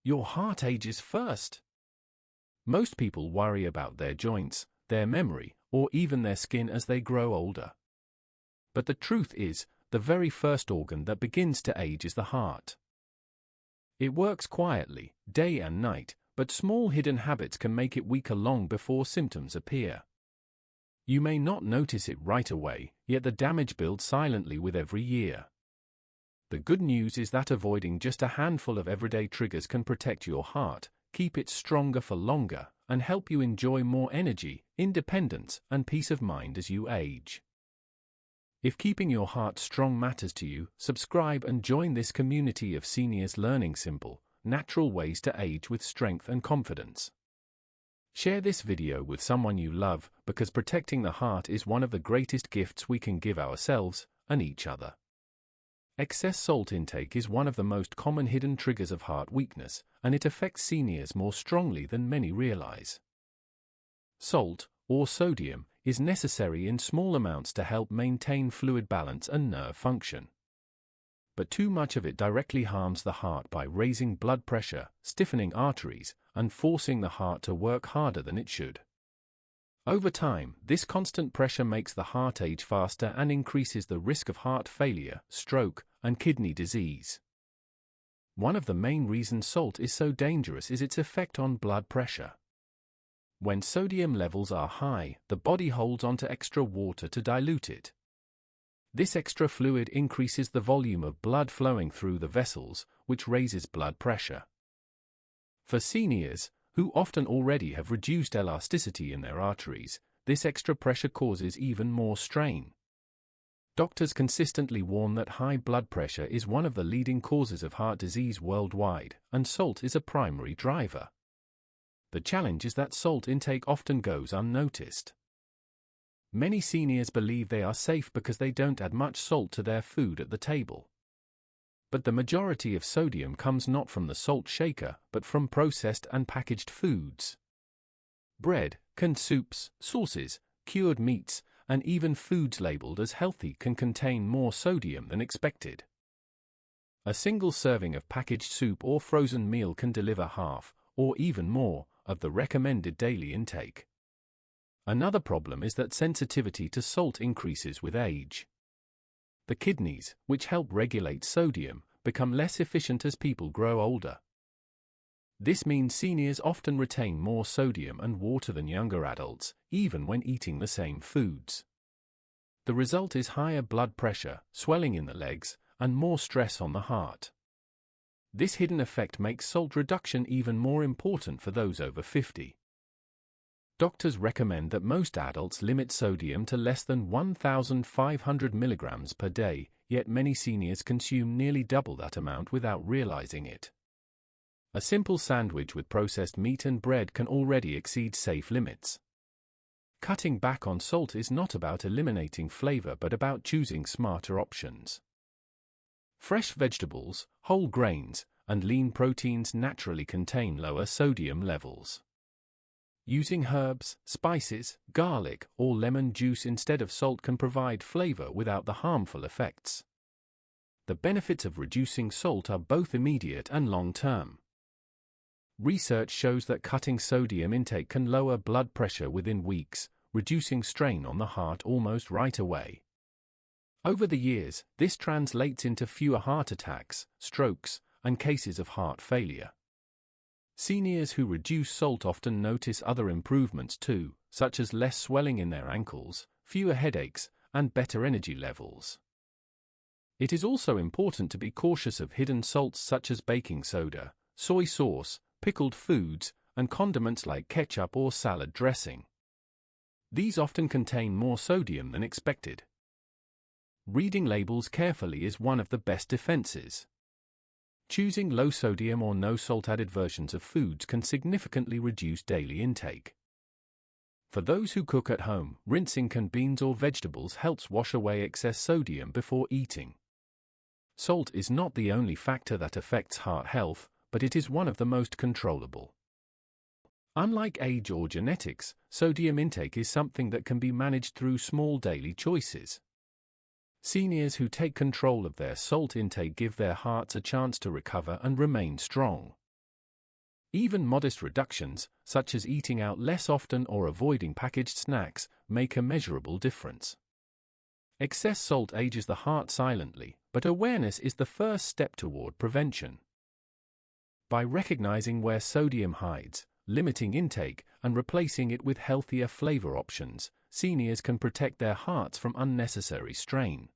Your heart ages first. Most people worry about their joints, their memory, or even their skin as they grow older. But the truth is, the very first organ that begins to age is the heart. It works quietly, day and night, but small hidden habits can make it weaker long before symptoms appear. You may not notice it right away, yet the damage builds silently with every year. The good news is that avoiding just a handful of everyday triggers can protect your heart, keep it stronger for longer, and help you enjoy more energy, independence, and peace of mind as you age. If keeping your heart strong matters to you, subscribe and join this community of seniors learning simple, natural ways to age with strength and confidence. Share this video with someone you love, because protecting the heart is one of the greatest gifts we can give ourselves and each other. Excess salt intake is one of the most common hidden triggers of heart weakness, and it affects seniors more strongly than many realize. Salt, or sodium, is necessary in small amounts to help maintain fluid balance and nerve function. But too much of it directly harms the heart by raising blood pressure, stiffening arteries, and forcing the heart to work harder than it should. Over time, this constant pressure makes the heart age faster and increases the risk of heart failure, stroke, and kidney disease. One of the main reasons salt is so dangerous is its effect on blood pressure. When sodium levels are high, the body holds onto extra water to dilute it. This extra fluid increases the volume of blood flowing through the vessels, which raises blood pressure. For seniors, who often already have reduced elasticity in their arteries, this extra pressure causes even more strain. Doctors consistently warn that high blood pressure is one of the leading causes of heart disease worldwide, and salt is a primary driver. The challenge is that salt intake often goes unnoticed. Many seniors believe they are safe because they don't add much salt to their food at the table. But the majority of sodium comes not from the salt shaker, but from processed and packaged foods. Bread, canned soups, sauces, cured meats, and even foods labeled as healthy can contain more sodium than expected. A single serving of packaged soup or frozen meal can deliver half, or even more, of the recommended daily intake. Another problem is that sensitivity to salt increases with age. The kidneys, which help regulate sodium, become less efficient as people grow older. This means seniors often retain more sodium and water than younger adults, even when eating the same foods. The result is higher blood pressure, swelling in the legs, and more stress on the heart. This hidden effect makes salt reduction even more important for those over 50. Doctors recommend that most adults limit sodium to less than 1,500 milligrams per day, yet many seniors consume nearly double that amount without realizing it. A simple sandwich with processed meat and bread can already exceed safe limits. Cutting back on salt is not about eliminating flavor but about choosing smarter options. Fresh vegetables, whole grains, and lean proteins naturally contain lower sodium levels. Using herbs, spices, garlic, or lemon juice instead of salt can provide flavor without the harmful effects. The benefits of reducing salt are both immediate and long-term. Research shows that cutting sodium intake can lower blood pressure within weeks, reducing strain on the heart almost right away. Over the years, this translates into fewer heart attacks, strokes, and cases of heart failure. Seniors who reduce salt often notice other improvements too, such as less swelling in their ankles, fewer headaches, and better energy levels. It is also important to be cautious of hidden salts such as baking soda, soy sauce, pickled foods, and condiments like ketchup or salad dressing. These often contain more sodium than expected. Reading labels carefully is one of the best defenses. Choosing low-sodium or no-salt-added versions of foods can significantly reduce daily intake. For those who cook at home, rinsing canned beans or vegetables helps wash away excess sodium before eating. Salt is not the only factor that affects heart health, but it is one of the most controllable. Unlike age or genetics, sodium intake is something that can be managed through small daily choices. Seniors who take control of their salt intake give their hearts a chance to recover and remain strong. Even modest reductions, such as eating out less often or avoiding packaged snacks, make a measurable difference. Excess salt ages the heart silently, but awareness is the first step toward prevention. By recognizing where sodium hides, limiting intake, and replacing it with healthier flavor options, seniors can protect their hearts from unnecessary strain.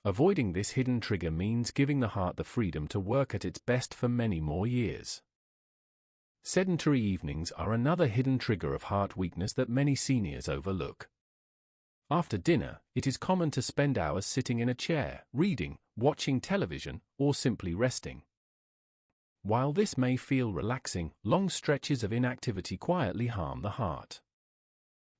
Avoiding this hidden trigger means giving the heart the freedom to work at its best for many more years. Sedentary evenings are another hidden trigger of heart weakness that many seniors overlook. After dinner, it is common to spend hours sitting in a chair, reading, watching television, or simply resting. While this may feel relaxing, long stretches of inactivity quietly harm the heart.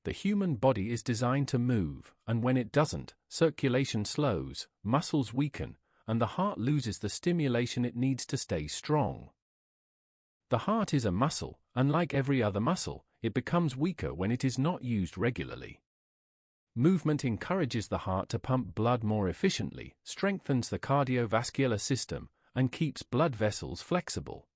The human body is designed to move, and when it doesn't, circulation slows, muscles weaken, and the heart loses the stimulation it needs to stay strong. The heart is a muscle, and like every other muscle, it becomes weaker when it is not used regularly. Movement encourages the heart to pump blood more efficiently, strengthens the cardiovascular system, and keeps blood vessels flexible.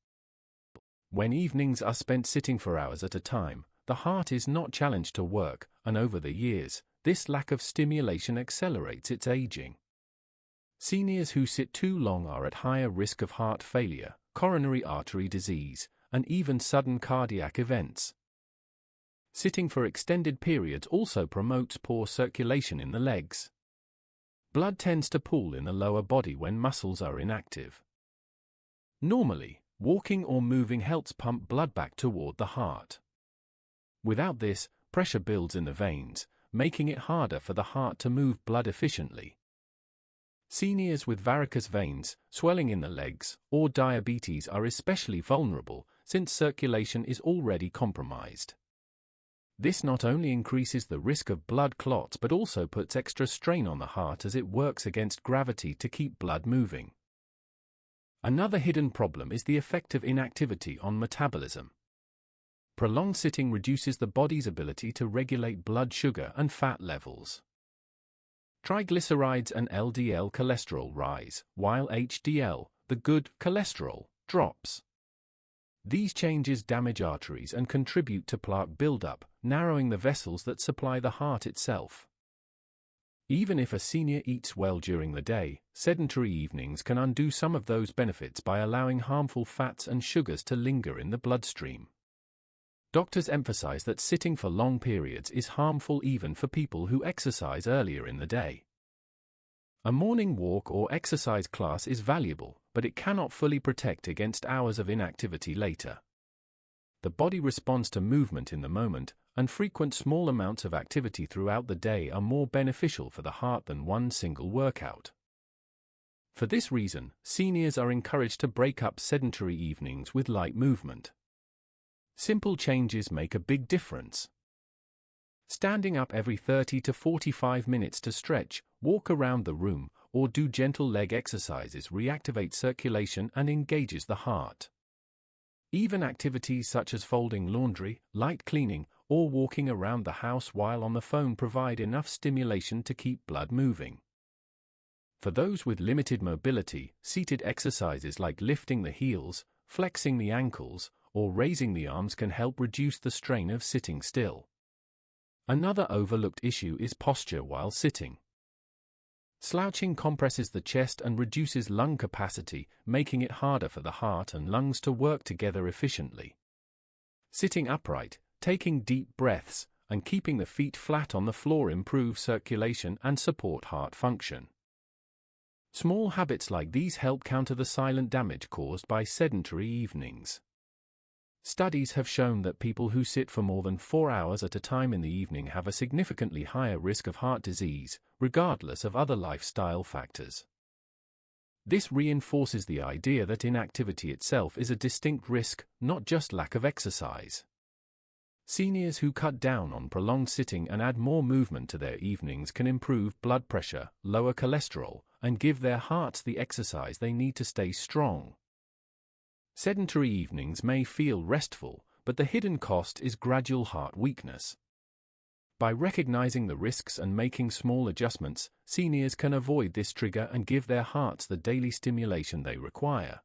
When evenings are spent sitting for hours at a time, the heart is not challenged to work, and over the years, this lack of stimulation accelerates its aging. Seniors who sit too long are at higher risk of heart failure, coronary artery disease, and even sudden cardiac events. Sitting for extended periods also promotes poor circulation in the legs. Blood tends to pool in the lower body when muscles are inactive. Normally, walking or moving helps pump blood back toward the heart. Without this, pressure builds in the veins, making it harder for the heart to move blood efficiently. Seniors with varicose veins, swelling in the legs, or diabetes are especially vulnerable, since circulation is already compromised. This not only increases the risk of blood clots but also puts extra strain on the heart as it works against gravity to keep blood moving. Another hidden problem is the effect of inactivity on metabolism. Prolonged sitting reduces the body's ability to regulate blood sugar and fat levels. Triglycerides and LDL cholesterol rise, while HDL, the good cholesterol, drops. These changes damage arteries and contribute to plaque buildup, narrowing the vessels that supply the heart itself. Even if a senior eats well during the day, sedentary evenings can undo some of those benefits by allowing harmful fats and sugars to linger in the bloodstream. Doctors emphasize that sitting for long periods is harmful even for people who exercise earlier in the day. A morning walk or exercise class is valuable, but it cannot fully protect against hours of inactivity later. The body responds to movement in the moment, and frequent small amounts of activity throughout the day are more beneficial for the heart than one single workout. For this reason, seniors are encouraged to break up sedentary evenings with light movement. Simple changes make a big difference. Standing up every 30 to 45 minutes to stretch, walk around the room, or do gentle leg exercises reactivate circulation and engages the heart. Even activities such as folding laundry, light cleaning, or walking around the house while on the phone provide enough stimulation to keep blood moving. For those with limited mobility, seated exercises like lifting the heels, flexing the ankles, or raising the arms can help reduce the strain of sitting still. Another overlooked issue is posture while sitting. Slouching compresses the chest and reduces lung capacity, making it harder for the heart and lungs to work together efficiently. Sitting upright, taking deep breaths, and keeping the feet flat on the floor improve circulation and support heart function. Small habits like these help counter the silent damage caused by sedentary evenings. Studies have shown that people who sit for more than 4 hours at a time in the evening have a significantly higher risk of heart disease, regardless of other lifestyle factors. This reinforces the idea that inactivity itself is a distinct risk, not just lack of exercise. Seniors who cut down on prolonged sitting and add more movement to their evenings can improve blood pressure, lower cholesterol, and give their hearts the exercise they need to stay strong. Sedentary evenings may feel restful, but the hidden cost is gradual heart weakness. By recognizing the risks and making small adjustments, seniors can avoid this trigger and give their hearts the daily stimulation they require.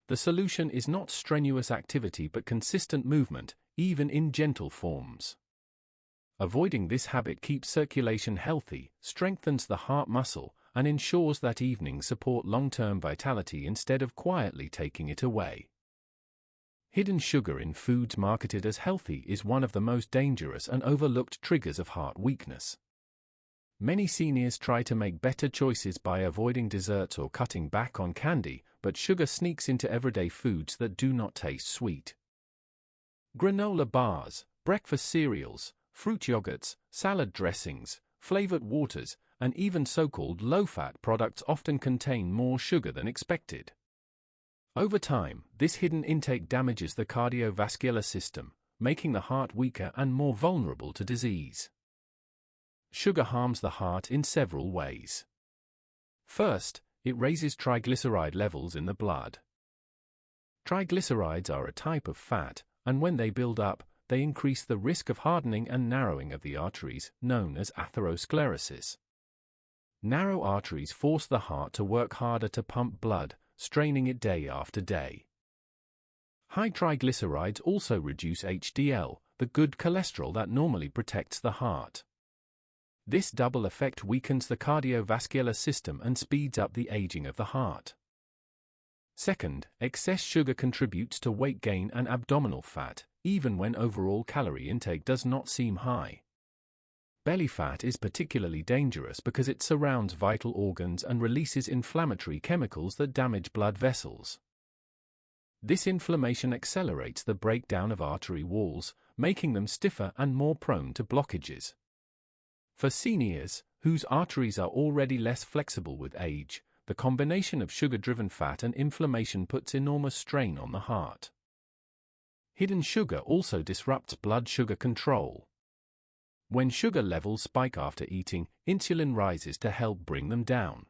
The solution is not strenuous activity but consistent movement, even in gentle forms. Avoiding this habit keeps circulation healthy, strengthens the heart muscle, and ensures that evenings support long-term vitality instead of quietly taking it away. Hidden sugar in foods marketed as healthy is one of the most dangerous and overlooked triggers of heart weakness. Many seniors try to make better choices by avoiding desserts or cutting back on candy, but sugar sneaks into everyday foods that do not taste sweet. Granola bars, breakfast cereals, fruit yogurts, salad dressings, flavored waters, and even so-called low-fat products often contain more sugar than expected. Over time, this hidden intake damages the cardiovascular system, making the heart weaker and more vulnerable to disease. Sugar harms the heart in several ways. First, it raises triglyceride levels in the blood. Triglycerides are a type of fat, and when they build up, they increase the risk of hardening and narrowing of the arteries, known as atherosclerosis. Narrow arteries force the heart to work harder to pump blood, straining it day after day. High triglycerides also reduce HDL, the good cholesterol that normally protects the heart. This double effect weakens the cardiovascular system and speeds up the aging of the heart. Second, excess sugar contributes to weight gain and abdominal fat, even when overall calorie intake does not seem high. Belly fat is particularly dangerous because it surrounds vital organs and releases inflammatory chemicals that damage blood vessels. This inflammation accelerates the breakdown of artery walls, making them stiffer and more prone to blockages. For seniors, whose arteries are already less flexible with age, the combination of sugar-driven fat and inflammation puts enormous strain on the heart. Hidden sugar also disrupts blood sugar control. When sugar levels spike after eating, insulin rises to help bring them down.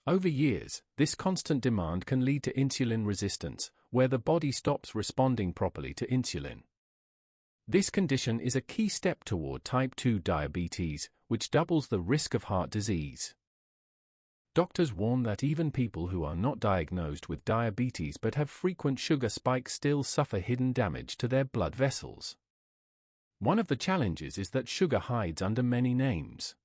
Over years, this constant demand can lead to insulin resistance, where the body stops responding properly to insulin. This condition is a key step toward type 2 diabetes, which doubles the risk of heart disease. Doctors warn that even people who are not diagnosed with diabetes but have frequent sugar spikes still suffer hidden damage to their blood vessels. One of the challenges is that sugar hides under many names.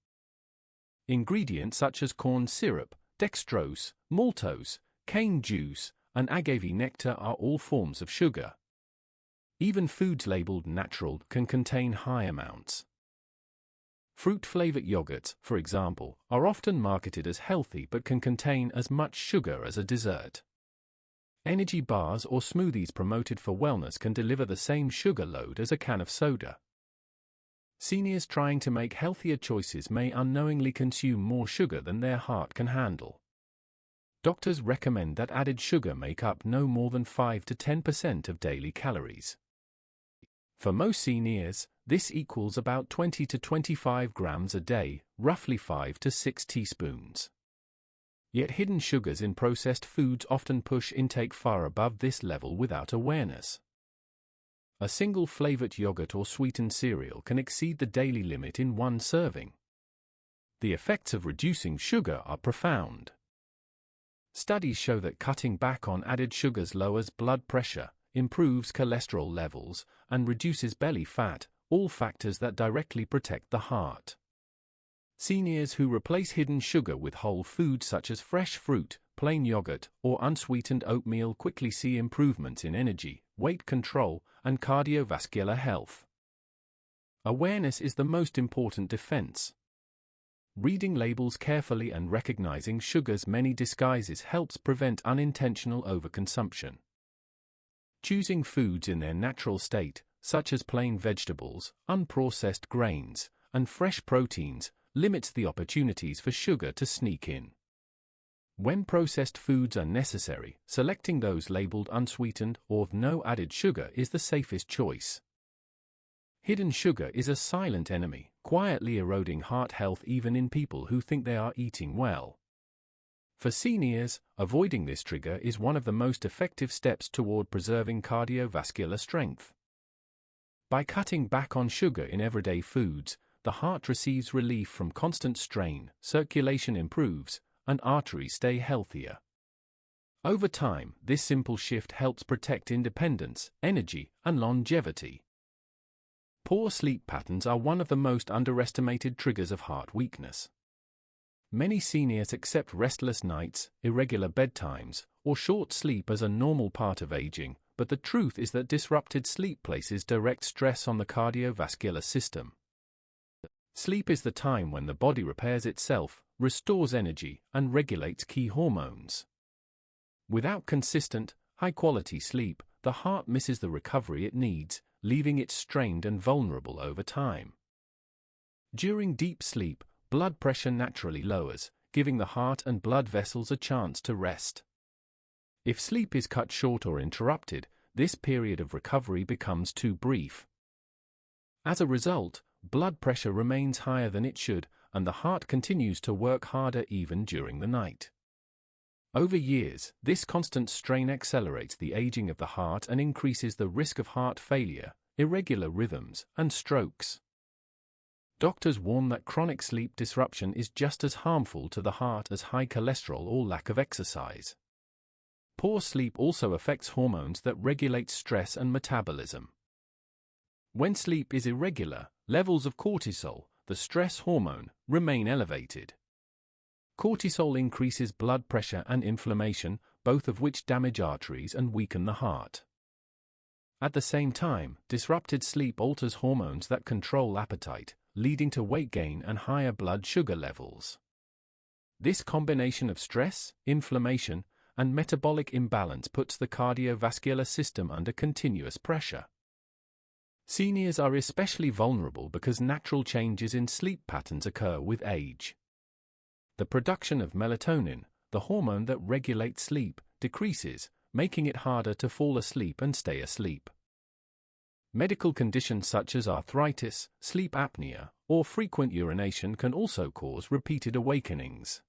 Ingredients such as corn syrup, dextrose, maltose, cane juice, and agave nectar are all forms of sugar. Even foods labeled natural can contain high amounts. Fruit-flavored yogurts, for example, are often marketed as healthy but can contain as much sugar as a dessert. Energy bars or smoothies promoted for wellness can deliver the same sugar load as a can of soda. Seniors trying to make healthier choices may unknowingly consume more sugar than their heart can handle. Doctors recommend that added sugar make up no more than 5 to 10% of daily calories. For most seniors, this equals about 20 to 25 grams a day, roughly 5 to 6 teaspoons. Yet hidden sugars in processed foods often push intake far above this level without awareness. A single flavored yogurt or sweetened cereal can exceed the daily limit in one serving. The effects of reducing sugar are profound. Studies show that cutting back on added sugars lowers blood pressure, improves cholesterol levels, and reduces belly fat, all factors that directly protect the heart. Seniors who replace hidden sugar with whole foods such as fresh fruit, plain yogurt, or unsweetened oatmeal quickly see improvements in energy, weight control, and cardiovascular health. Awareness is the most important defense. Reading labels carefully and recognizing sugar's many disguises helps prevent unintentional overconsumption. Choosing foods in their natural state, such as plain vegetables, unprocessed grains, and fresh proteins, limits the opportunities for sugar to sneak in. When processed foods are necessary, selecting those labeled unsweetened or with no added sugar is the safest choice. Hidden sugar is a silent enemy, quietly eroding heart health even in people who think they are eating well. For seniors, avoiding this trigger is one of the most effective steps toward preserving cardiovascular strength. By cutting back on sugar in everyday foods, the heart receives relief from constant strain, circulation improves, and arteries stay healthier. Over time, this simple shift helps protect independence, energy, and longevity. Poor sleep patterns are one of the most underestimated triggers of heart weakness. Many seniors accept restless nights, irregular bedtimes, or short sleep as a normal part of aging, but the truth is that disrupted sleep places direct stress on the cardiovascular system. Sleep is the time when the body repairs itself, restores energy, and regulates key hormones. Without consistent, high-quality sleep, the heart misses the recovery it needs, leaving it strained and vulnerable over time. During deep sleep, blood pressure naturally lowers, giving the heart and blood vessels a chance to rest. If sleep is cut short or interrupted, this period of recovery becomes too brief. As a result, blood pressure remains higher than it should, and the heart continues to work harder even during the night. Over years, this constant strain accelerates the aging of the heart and increases the risk of heart failure, irregular rhythms, and strokes. Doctors warn that chronic sleep disruption is just as harmful to the heart as high cholesterol or lack of exercise. Poor sleep also affects hormones that regulate stress and metabolism. When sleep is irregular, levels of cortisol, the stress hormone, remain elevated. Cortisol increases blood pressure and inflammation, both of which damage arteries and weaken the heart. At the same time, disrupted sleep alters hormones that control appetite, leading to weight gain and higher blood sugar levels. This combination of stress, inflammation, and metabolic imbalance puts the cardiovascular system under continuous pressure. Seniors are especially vulnerable because natural changes in sleep patterns occur with age. The production of melatonin, the hormone that regulates sleep, decreases, making it harder to fall asleep and stay asleep. Medical conditions such as arthritis, sleep apnea, or frequent urination can also cause repeated awakenings.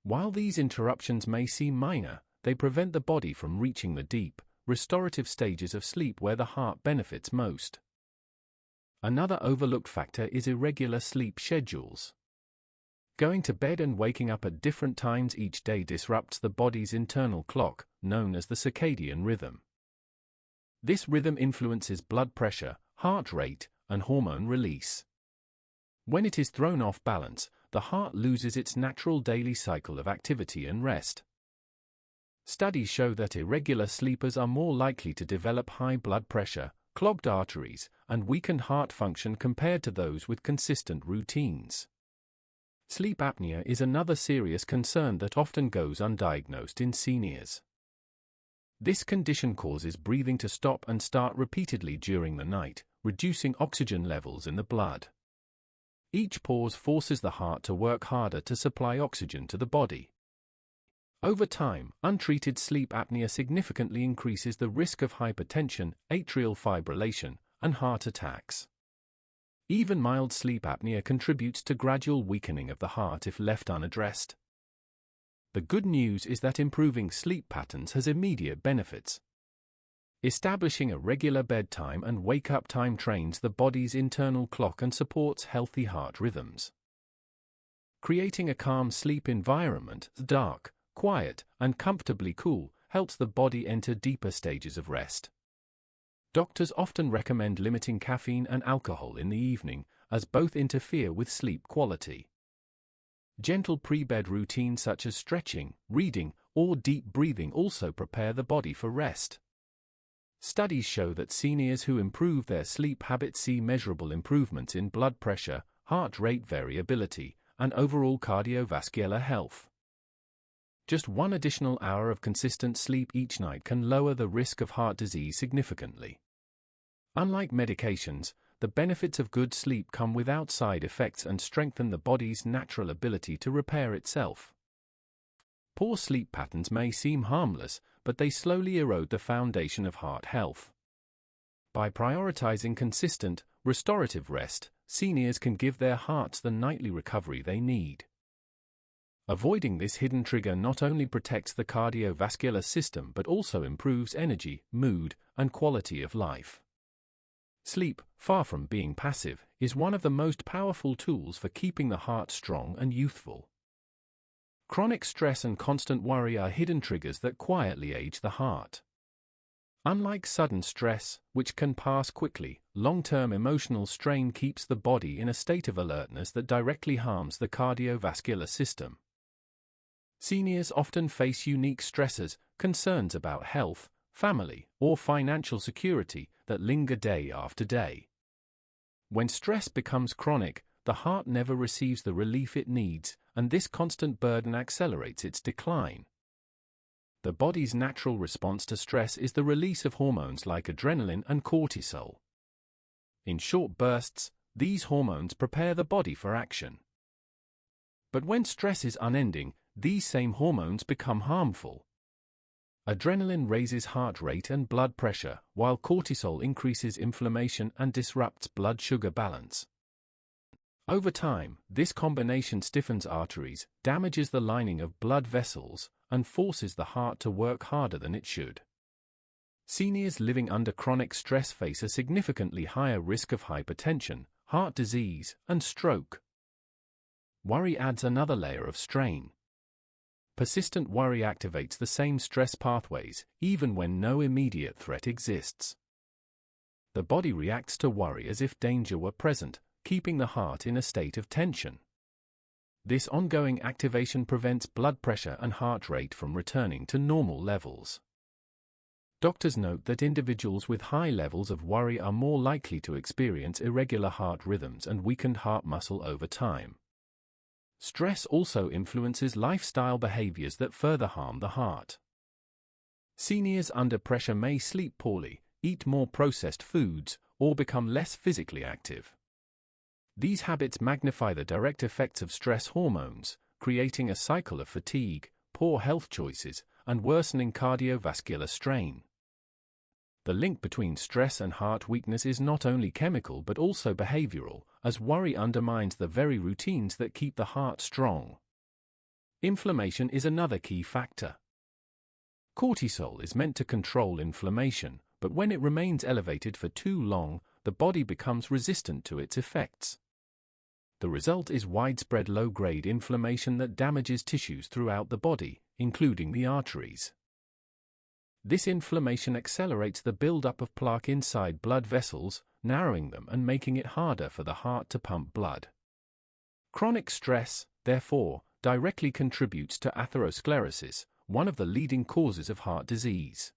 While these interruptions may seem minor, they prevent the body from reaching the deep, restorative stages of sleep where the heart benefits most. Another overlooked factor is irregular sleep schedules. Going to bed and waking up at different times each day disrupts the body's internal clock, known as the circadian rhythm. This rhythm influences blood pressure, heart rate, and hormone release. When it is thrown off balance, the heart loses its natural daily cycle of activity and rest. Studies show that irregular sleepers are more likely to develop high blood pressure, clogged arteries, and weakened heart function compared to those with consistent routines. Sleep apnea is another serious concern that often goes undiagnosed in seniors. This condition causes breathing to stop and start repeatedly during the night, reducing oxygen levels in the blood. Each pause forces the heart to work harder to supply oxygen to the body. Over time, untreated sleep apnea significantly increases the risk of hypertension, atrial fibrillation, and heart attacks. Even mild sleep apnea contributes to gradual weakening of the heart if left unaddressed. The good news is that improving sleep patterns has immediate benefits. Establishing a regular bedtime and wake-up time trains the body's internal clock and supports healthy heart rhythms. Creating a calm sleep environment, dark, quiet, and comfortably cool, helps the body enter deeper stages of rest. Doctors often recommend limiting caffeine and alcohol in the evening, as both interfere with sleep quality. Gentle pre-bed routines such as stretching, reading, or deep breathing also prepare the body for rest. Studies show that seniors who improve their sleep habits see measurable improvements in blood pressure, heart rate variability, and overall cardiovascular health. Just one additional hour of consistent sleep each night can lower the risk of heart disease significantly. Unlike medications, the benefits of good sleep come without side effects and strengthen the body's natural ability to repair itself. Poor sleep patterns may seem harmless, but they slowly erode the foundation of heart health. By prioritizing consistent, restorative rest, seniors can give their hearts the nightly recovery they need. Avoiding this hidden trigger not only protects the cardiovascular system but also improves energy, mood, and quality of life. Sleep, far from being passive, is one of the most powerful tools for keeping the heart strong and youthful. Chronic stress and constant worry are hidden triggers that quietly age the heart. Unlike sudden stress, which can pass quickly, long-term emotional strain keeps the body in a state of alertness that directly harms the cardiovascular system. Seniors often face unique stressors, concerns about health, family, or financial security that linger day after day. When stress becomes chronic, the heart never receives the relief it needs, and this constant burden accelerates its decline. The body's natural response to stress is the release of hormones like adrenaline and cortisol. In short bursts, these hormones prepare the body for action. But when stress is unending, these same hormones become harmful. Adrenaline raises heart rate and blood pressure, while cortisol increases inflammation and disrupts blood sugar balance. Over time, this combination stiffens arteries, damages the lining of blood vessels, and forces the heart to work harder than it should. Seniors living under chronic stress face a significantly higher risk of hypertension, heart disease, and stroke. Worry adds another layer of strain. Persistent worry activates the same stress pathways, even when no immediate threat exists. The body reacts to worry as if danger were present, keeping the heart in a state of tension. This ongoing activation prevents blood pressure and heart rate from returning to normal levels. Doctors note that individuals with high levels of worry are more likely to experience irregular heart rhythms and weakened heart muscle over time. Stress also influences lifestyle behaviors that further harm the heart. Seniors under pressure may sleep poorly, eat more processed foods, or become less physically active. These habits magnify the direct effects of stress hormones, creating a cycle of fatigue, poor health choices, and worsening cardiovascular strain. The link between stress and heart weakness is not only chemical but also behavioral, as worry undermines the very routines that keep the heart strong. Inflammation is another key factor. Cortisol is meant to control inflammation, but when it remains elevated for too long, the body becomes resistant to its effects. The result is widespread low-grade inflammation that damages tissues throughout the body, including the arteries. This inflammation accelerates the buildup of plaque inside blood vessels, narrowing them and making it harder for the heart to pump blood. Chronic stress, therefore, directly contributes to atherosclerosis, one of the leading causes of heart disease.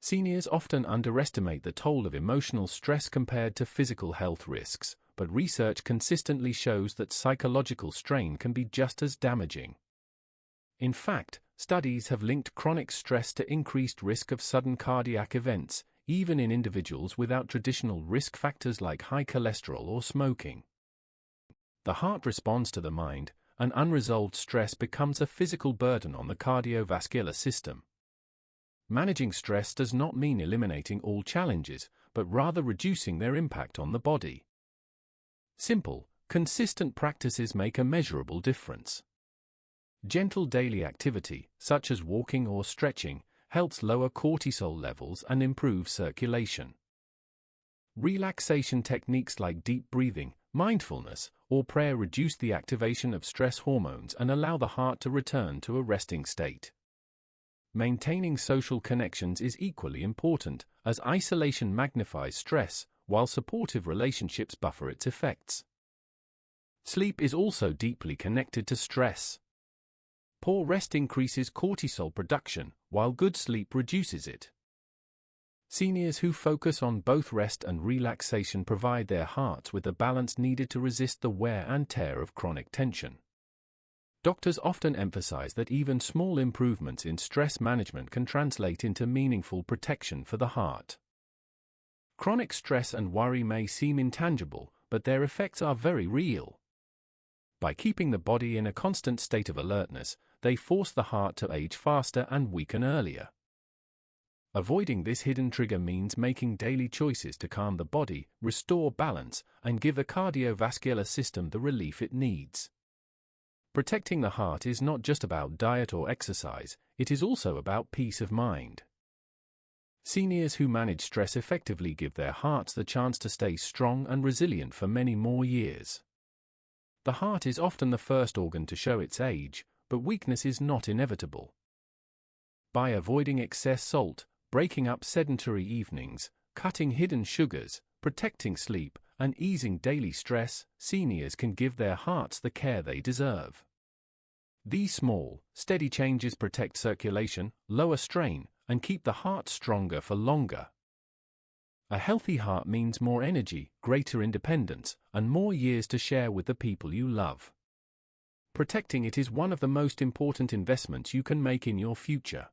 Seniors often underestimate the toll of emotional stress compared to physical health risks, but research consistently shows that psychological strain can be just as damaging. In fact, studies have linked chronic stress to increased risk of sudden cardiac events, even in individuals without traditional risk factors like high cholesterol or smoking. The heart responds to the mind, and unresolved stress becomes a physical burden on the cardiovascular system. Managing stress does not mean eliminating all challenges, but rather reducing their impact on the body. Simple, consistent practices make a measurable difference. Gentle daily activity, such as walking or stretching, helps lower cortisol levels and improve circulation. Relaxation techniques like deep breathing, mindfulness, or prayer reduce the activation of stress hormones and allow the heart to return to a resting state. Maintaining social connections is equally important, as isolation magnifies stress, while supportive relationships buffer its effects. Sleep is also deeply connected to stress. Poor rest increases cortisol production, while good sleep reduces it. Seniors who focus on both rest and relaxation provide their hearts with the balance needed to resist the wear and tear of chronic tension. Doctors often emphasize that even small improvements in stress management can translate into meaningful protection for the heart. Chronic stress and worry may seem intangible, but their effects are very real. By keeping the body in a constant state of alertness, they force the heart to age faster and weaken earlier. Avoiding this hidden trigger means making daily choices to calm the body, restore balance, and give the cardiovascular system the relief it needs. Protecting the heart is not just about diet or exercise, it is also about peace of mind. Seniors who manage stress effectively give their hearts the chance to stay strong and resilient for many more years. The heart is often the first organ to show its age, but weakness is not inevitable. By avoiding excess salt, breaking up sedentary evenings, cutting hidden sugars, protecting sleep, and easing daily stress, seniors can give their hearts the care they deserve. These small, steady changes protect circulation, lower strain, and keep the heart stronger for longer. A healthy heart means more energy, greater independence, and more years to share with the people you love. Protecting it is one of the most important investments you can make in your future.